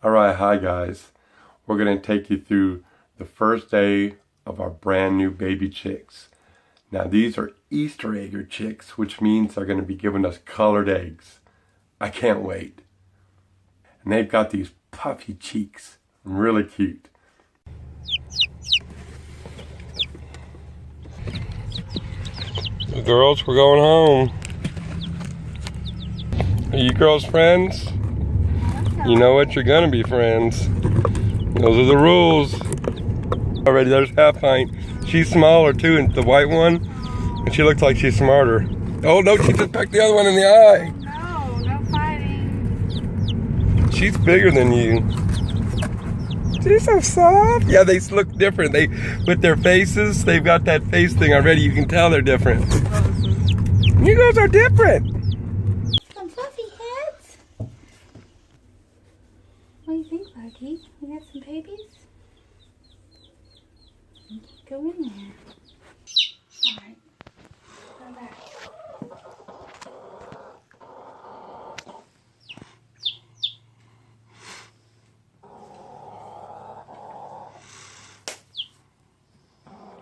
Alright, hi guys. We're going to take you through the first day of our brand new baby chicks. Now these are Easter egger chicks, which means they're going to be giving us colored eggs. I can't wait. And they've got these puffy cheeks. Really cute. The girls, we're going home. Are you girls friends? You know what? You're gonna be friends. Those are the rules. Already, there's Half Pint. She's smaller too, and the white one, and she looks like she's smarter. Oh no, she just pecked the other one in the eye. No, no fighting. She's bigger than you. She's so soft. Yeah, they look different. They, with their faces, they've got that face thing already. You can tell they're different. You guys are different. Some fluffy heads. What do you think, Lucky? We got some babies? Go in there. Alright. Come back.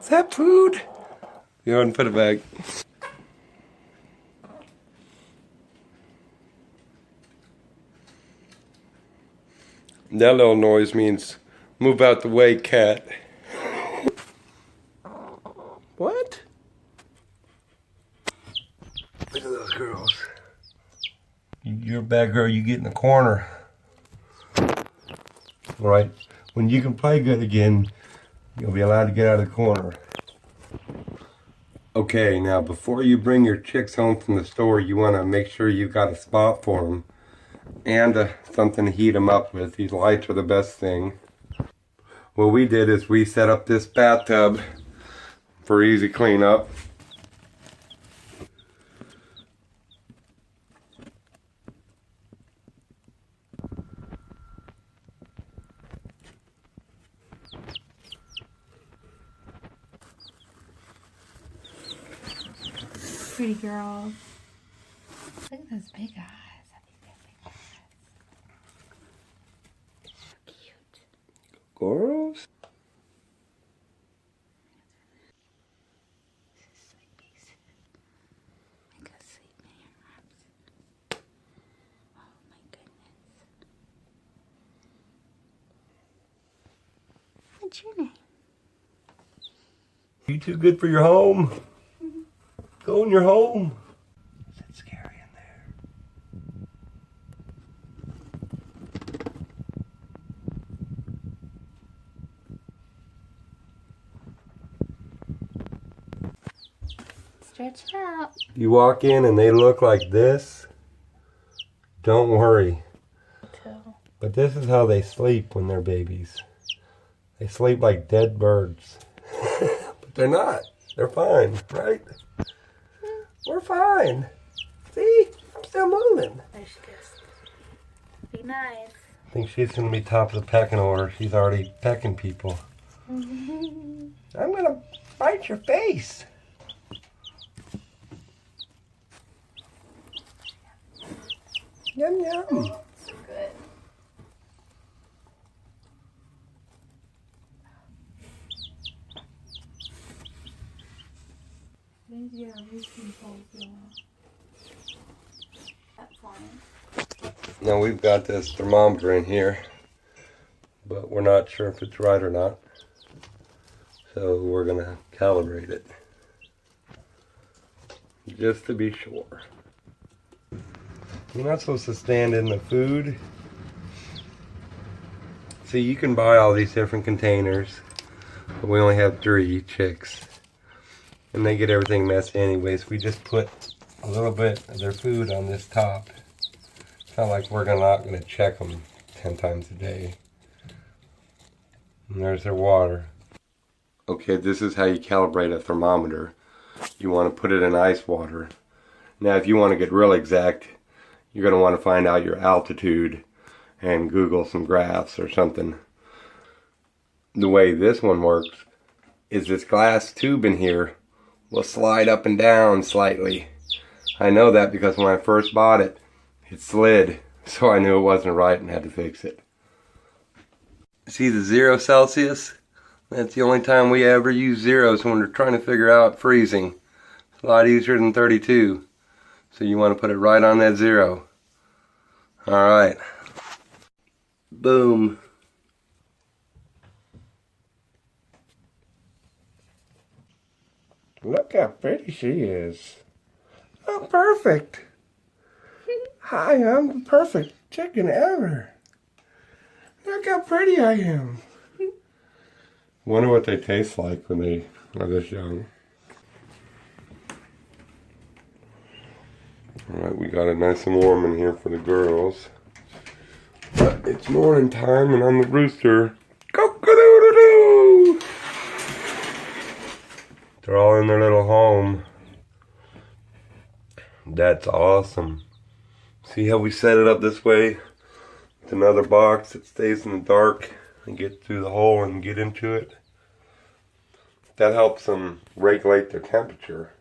Is that food? You go ahead and put it back. That little noise means move out the way, cat. What? Look at those girls. You're a bad girl, you get in the corner. Alright, when you can play good again, you'll be allowed to get out of the corner. Okay, now before you bring your chicks home from the store, you want to make sure you've got a spot for them. And something to heat them up with. These lights are the best thing. What we did is we set up this bathtub for easy cleanup. Pretty girls. Look at those big eyes. Girls? Sleepies. Make us sleep in your arms. Oh my goodness. What's your name? You too good for your home? Go in your home. Is it scary in there? Stretch it out. You walk in and they look like this, don't worry. But this is how they sleep when they're babies. They sleep like dead birds. But they're not. They're fine, right? We're fine. See? I'm still moving. There she goes. Be nice. I think she's going to be top of the pecking order. She's already pecking people. I'm going to bite your face. Yum, yum. So good. Now we've got this thermometer in here, but we're not sure if it's right or not. So we're going to calibrate it, just to be sure. You're not supposed to stand in the food. See, you can buy all these different containers, but we only have 3 chicks. And they get everything messy anyways. We just put a little bit of their food on this top. It's not like we're not going to check them 10 times a day. And there's their water. Okay, this is how you calibrate a thermometer. You want to put it in ice water. Now if you want to get real exact, you're going to want to find out your altitude and Google some graphs or something. The way this one works is this glass tube in here will slide up and down slightly. I know that because when I first bought it, it slid, so I knew it wasn't right and had to fix it. See the 0 Celsius? That's the only time we ever use zeros when we're trying to figure out freezing. It's a lot easier than 32. So you want to put it right on that 0. Alright. Boom. Look how pretty she is. I'm perfect. Hi, I'm the perfect chicken ever. Look how pretty I am. Wonder what they taste like when they are this young. Alright, we got it nice and warm in here for the girls. But it's morning time and I'm the rooster. Cock-a-doodle-doo! They're all in their little home. That's awesome. See how we set it up this way? It's another box that stays in the dark and get through the hole and get into it. That helps them regulate their temperature.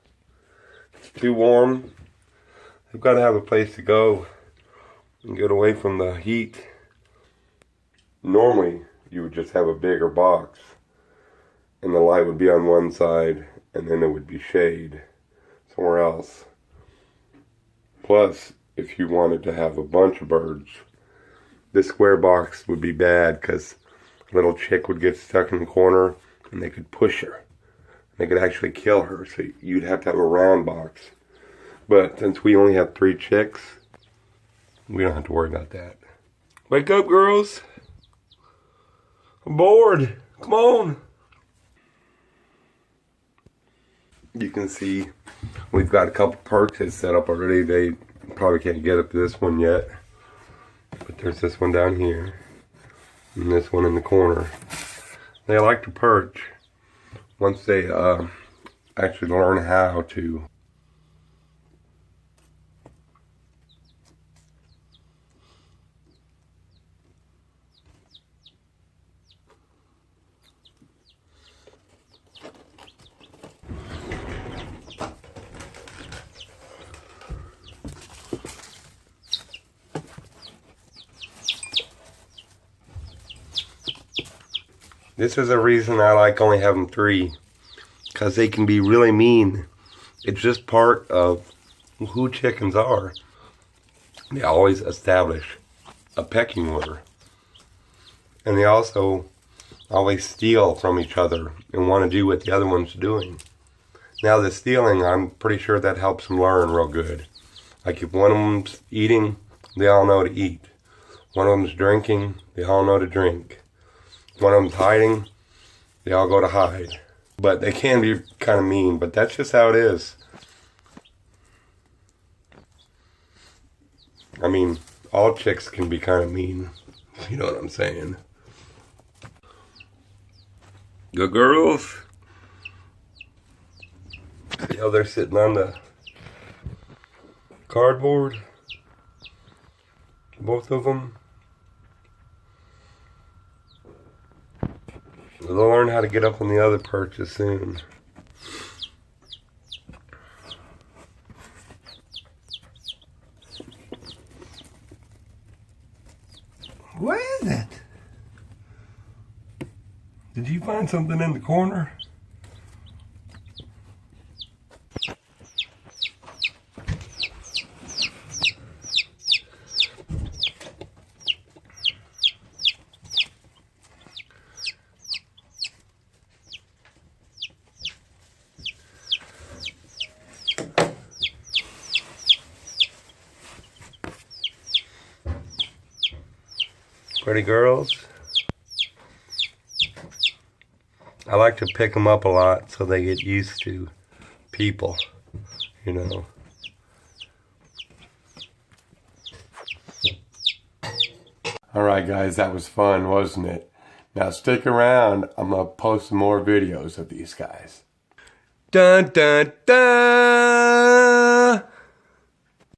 If it's too warm, they've got to have a place to go and get away from the heat. Normally, you would just have a bigger box and the light would be on one side and then it would be shade somewhere else. Plus, if you wanted to have a bunch of birds, this square box would be bad because a little chick would get stuck in the corner and they could push her. They could actually kill her, so you'd have to have a round box. But since we only have 3 chicks, we don't have to worry about that. Wake up, girls. I'm bored. Come on. You can see we've got a couple perches set up already. They probably can't get up to this one yet. But there's this one down here. And this one in the corner. They like to perch once they actually learn how to. This is a reason I like only having 3, because they can be really mean. It's just part of who chickens are. They always establish a pecking order. And they also always steal from each other and want to do what the other one's doing. Now the stealing, I'm pretty sure that helps them learn real good. Like if one of them's eating, they all know to eat. One of them's drinking, they all know to drink. One of them's hiding, they all go to hide. But they can be kind of mean, but that's just how it is. I mean, all chicks can be kind of mean, if you know what I'm saying. Good girls. See how they're sitting on the cardboard? Both of them. They'll learn how to get up on the other perches soon. What is it? Did you find something in the corner? Pretty girls. I like to pick them up a lot so they get used to people, you know. Alright guys, that was fun, wasn't it? Now stick around, I'm going to post some more videos of these guys. Dun dun dun!